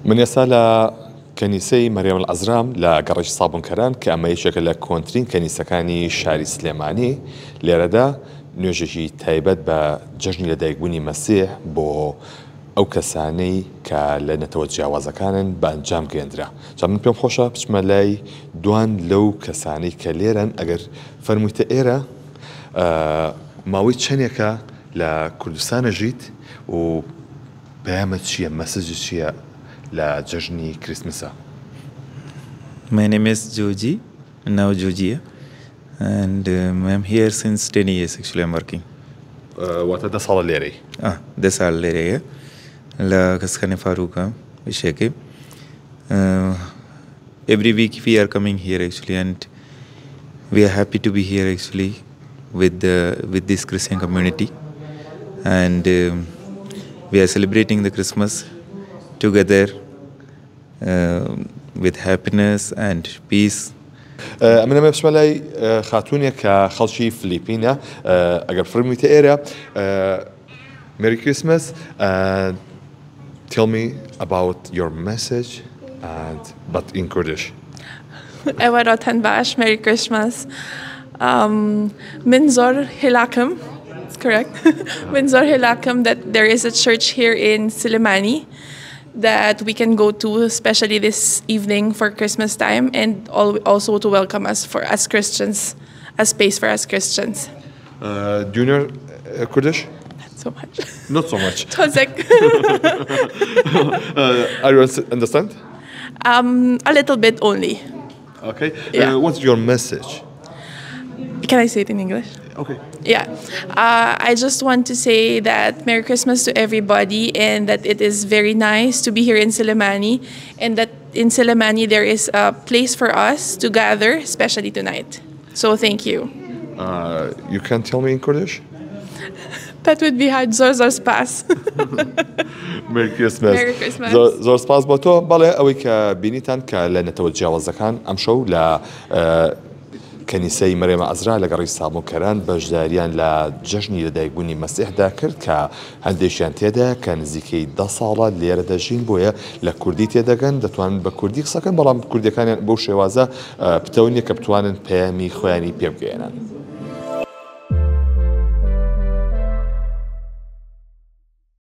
من يسال كنيسەی مەریەم العەزرام لە گەڕەکی سابونکەران کە ئەمە یەکێکە لە کۆنترین کەنیسەکانی شاری سلێمانی لێرەدا نوێژێکی تایبەت بە جەژنی لەدایکبوونی مەسیح بۆ ئەو کەسانەی کە لە نەتەوە جیاوازەکانن بە ئەنجام گەێنرا. جا من پێم خۆشە بچمە لای دوان لەو کەسانەی کە لێرەن ئەگەر فەرموویتە ئێرە ماوەی چەندێکە لە کوردستانە ژیت و پەیامت چییە مەسەجت چییە لە جەژنی کریسمسە؟ My name is Joji, now Georgia, and I'm here since 10 years actually I'm working. واتە 10 ساڵە لێرەی. 10 سال لێرەیە لە کەسخانەی فاروقە وشێکی. Every week we are coming here actually and we are happy to be here actually with this Christian community, and we are celebrating the Christmas together with happiness and peace. من ئەمە بچمە لای خاتوونێک کە خەڵکی فلیپینە ئەگەر فەرموویتە ئێرە Merry Christmas and tell me about your message but in Kurdish. Ewa rotan bash, Merry Christmas. Minzor Hilakum, it's correct. Minzor Hilakum, that there is a church here in Silimani that we can go to, especially this evening for Christmas time, and also to welcome us as Christians, a space for us Christians. Do you know Kurdish? Not so much. Not so much. Tozek. Are you understand? A little bit only. Okay. Yeah. What's your message? Can I say it in English? Okay. Yeah. I just want to say that Merry Christmas to everybody, and that it is very nice to be here in Silimani, and that in Silimani there is a place for us to gather, especially tonight. So thank you. You can tell me in Kurdish? That would be hard. Zor zor spas. Merry Christmas. Merry Christmas. زۆر سپاس بۆ تۆ. بەڵێ ئەوەی کە بینیتان کە لە نەتەوە جیاوازەکان ئەمشەو لە کەنیسەی مەریەم العەزرا لە گەڕەکی سابونکەران بەشداریان لە جەژنی لەدایکبوونی مەسیحدا کرد کە هەندێکیان تێدا کە نزیکەی 10 ساڵە لێرە دەژین بۆیە لە کوردی تێدەگەن دەتوانن بە کوردی قسەکەن بەڵام کوردیەکانیان بەو شێوازە پتەونیە کە بتوانن پەیامی خۆیانی پێ بگەێنن.